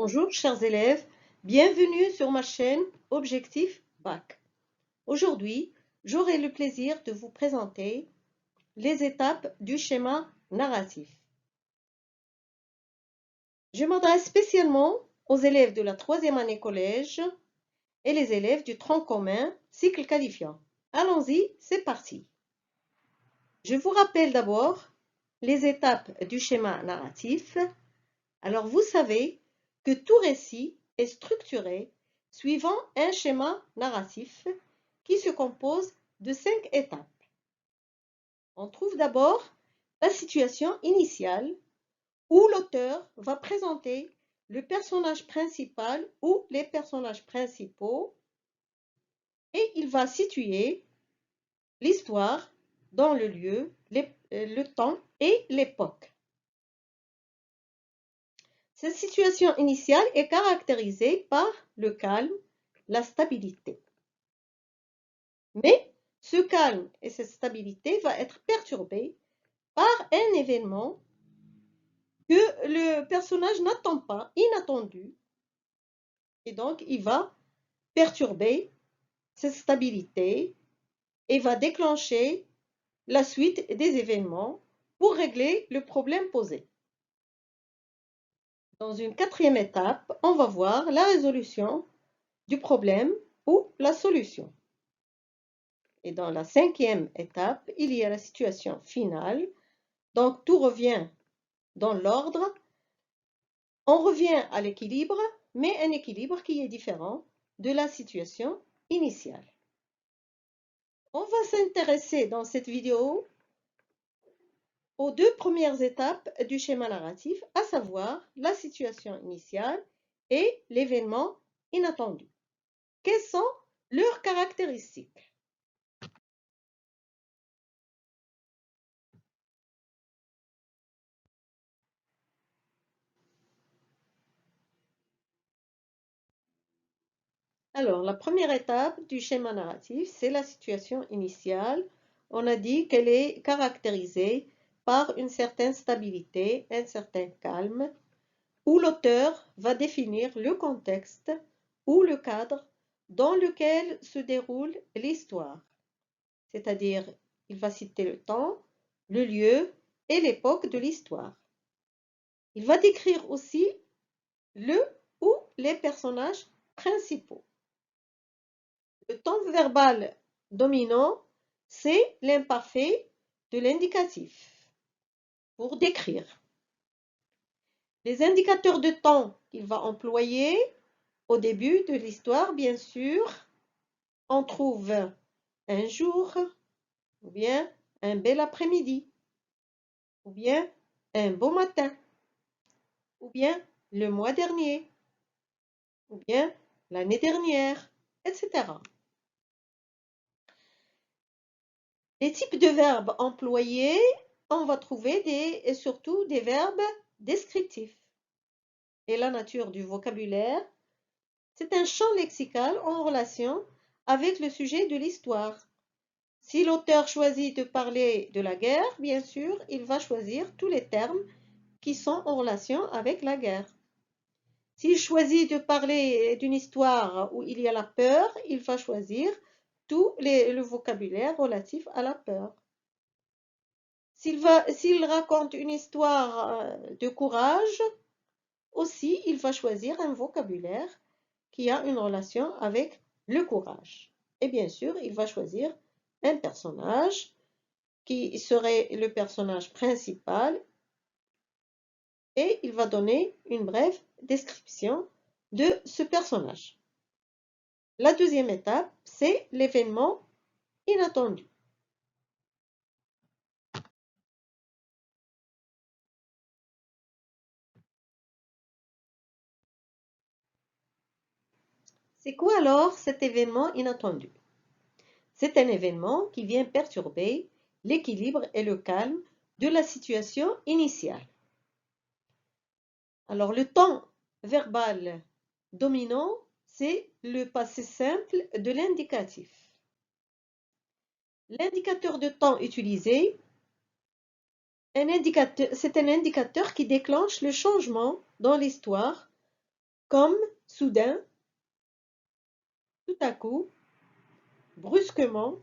Bonjour chers élèves, bienvenue sur ma chaîne Objectif Bac. Aujourd'hui, j'aurai le plaisir de vous présenter les étapes du schéma narratif. Je m'adresse spécialement aux élèves de la 3e année collège et les élèves du tronc commun cycle qualifiant. Allons-y, c'est parti. Je vous rappelle d'abord les étapes du schéma narratif. Alors vous savez que tout récit est structuré suivant un schéma narratif qui se compose de 5 étapes. On trouve d'abord la situation initiale où l'auteur va présenter le personnage principal ou les personnages principaux et il va situer l'histoire dans le lieu, le temps et l'époque. Cette situation initiale est caractérisée par le calme, la stabilité. Mais ce calme et cette stabilité va être perturbée par un événement que le personnage n'attend pas, inattendu, et donc il va perturber cette stabilité et va déclencher la suite des événements pour régler le problème posé. Dans une 4e étape, on va voir la résolution du problème ou la solution. Et dans la 5e étape, il y a la situation finale. Donc tout revient dans l'ordre. On revient à l'équilibre, mais un équilibre qui est différent de la situation initiale. On va s'intéresser dans cette vidéo aux 2 premières étapes du schéma narratif, à savoir la situation initiale et l'événement inattendu. Quelles sont leurs caractéristiques? Alors, la première étape du schéma narratif, c'est la situation initiale. On a dit qu'elle est caractérisée par une certaine stabilité, un certain calme, où l'auteur va définir le contexte ou le cadre dans lequel se déroule l'histoire. C'est-à-dire, il va citer le temps, le lieu et l'époque de l'histoire. Il va décrire aussi le ou les personnages principaux. Le temps verbal dominant, c'est l'imparfait de l'indicatif pour décrire. Les indicateurs de temps qu'il va employer au début de l'histoire, bien sûr, on trouve un jour, ou bien un bel après-midi, ou bien un beau matin, ou bien le mois dernier, ou bien l'année dernière, etc. Les types de verbes employés, on va trouver surtout des verbes descriptifs. Et la nature du vocabulaire, c'est un champ lexical en relation avec le sujet de l'histoire. Si l'auteur choisit de parler de la guerre, bien sûr, il va choisir tous les termes qui sont en relation avec la guerre. S'il choisit de parler d'une histoire où il y a la peur, il va choisir tout le vocabulaire relatif à la peur. S'il raconte une histoire de courage, aussi il va choisir un vocabulaire qui a une relation avec le courage. Et bien sûr, il va choisir un personnage qui serait le personnage principal et il va donner une brève description de ce personnage. La 2e étape, c'est l'événement inattendu. C'est quoi alors cet événement inattendu? C'est un événement qui vient perturber l'équilibre et le calme de la situation initiale. Alors le temps verbal dominant, c'est le passé simple de l'indicatif. L'indicateur de temps utilisé, c'est un indicateur qui déclenche le changement dans l'histoire comme soudain, tout à coup, brusquement,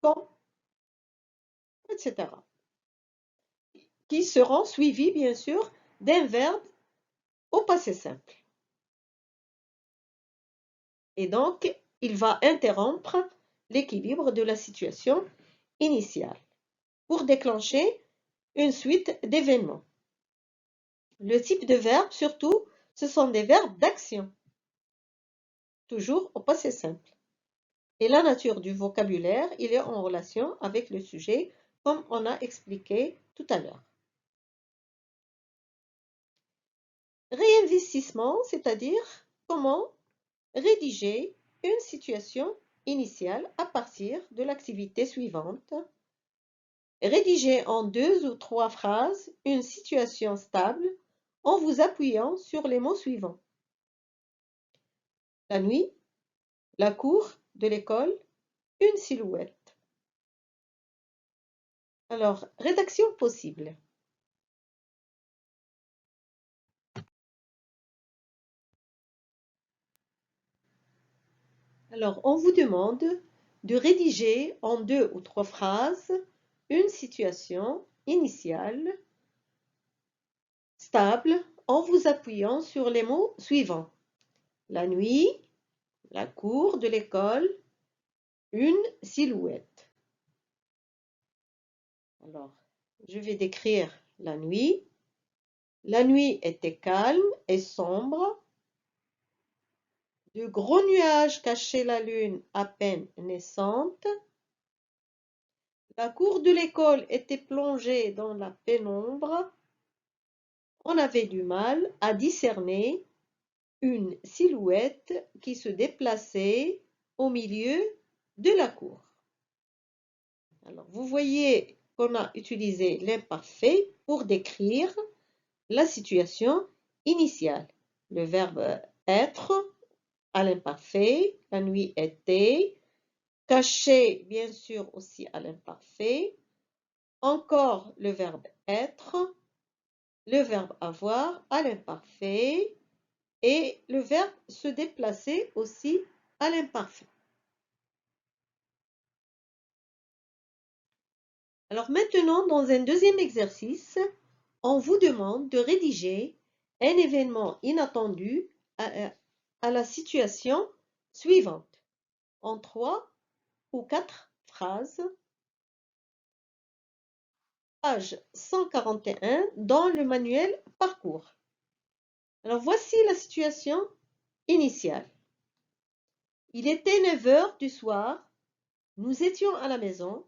quand, etc. Qui seront suivis, bien sûr, d'un verbe au passé simple. Et donc, il va interrompre l'équilibre de la situation initiale pour déclencher une suite d'événements. Le type de verbe, surtout, ce sont des verbes d'action, toujours au passé simple. Et la nature du vocabulaire, il est en relation avec le sujet, comme on a expliqué tout à l'heure. Réinvestissement, c'est-à-dire comment rédiger une situation initiale à partir de l'activité suivante. Rédiger en 2 ou 3 phrases une situation stable en vous appuyant sur les mots suivants. La nuit, la cour de l'école, une silhouette. Alors, rédaction possible. Alors, on vous demande de rédiger en 2 ou 3 phrases une situation initiale stable en vous appuyant sur les mots suivants. La nuit, la cour de l'école, une silhouette. Alors, je vais décrire la nuit. La nuit était calme et sombre. De gros nuages cachaient la lune à peine naissante. La cour de l'école était plongée dans la pénombre. On avait du mal à discerner une silhouette qui se déplaçait au milieu de la cour. Alors, vous voyez qu'on a utilisé l'imparfait pour décrire la situation initiale. Le verbe être à l'imparfait, la nuit était, caché bien sûr aussi à l'imparfait, encore le verbe être, le verbe avoir à l'imparfait et le verbe se déplacer aussi à l'imparfait. Alors maintenant, dans un deuxième exercice, on vous demande de rédiger un événement inattendu à la situation suivante en 3 ou 4 phrases. Page 141 dans le manuel Parcours. Alors voici la situation initiale. Il était 9 heures du soir, nous étions à la maison,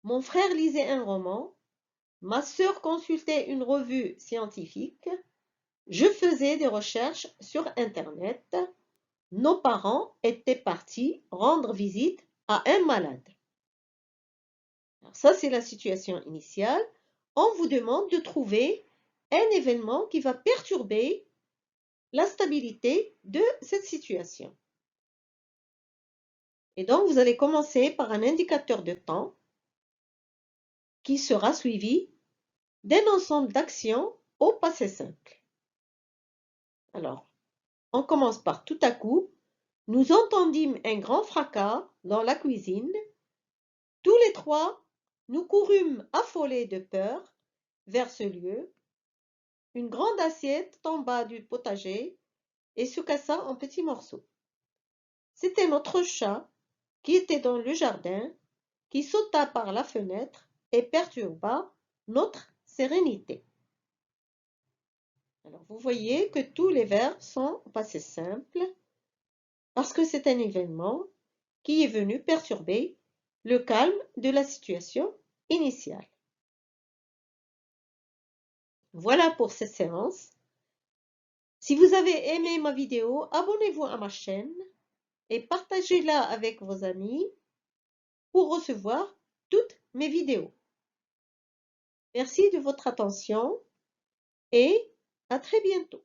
mon frère lisait un roman, ma sœur consultait une revue scientifique, je faisais des recherches sur Internet, nos parents étaient partis rendre visite à un malade. Alors ça, c'est la situation initiale. On vous demande de trouver un événement qui va perturber la stabilité de cette situation. Et donc, vous allez commencer par un indicateur de temps qui sera suivi d'un ensemble d'actions au passé simple. Alors, on commence par tout à coup, nous entendîmes un grand fracas dans la cuisine. Tous les trois, nous courûmes affolés de peur vers ce lieu. Une grande assiette tomba du potager et se cassa en petits morceaux. C'était notre chat qui était dans le jardin, qui sauta par la fenêtre et perturba notre sérénité. Alors, vous voyez que tous les verbes sont au passé simple parce que c'est un événement qui est venu perturber le calme de la situation initiale. Voilà pour cette séance. Si vous avez aimé ma vidéo, abonnez-vous à ma chaîne et partagez-la avec vos amis pour recevoir toutes mes vidéos. Merci de votre attention et à très bientôt.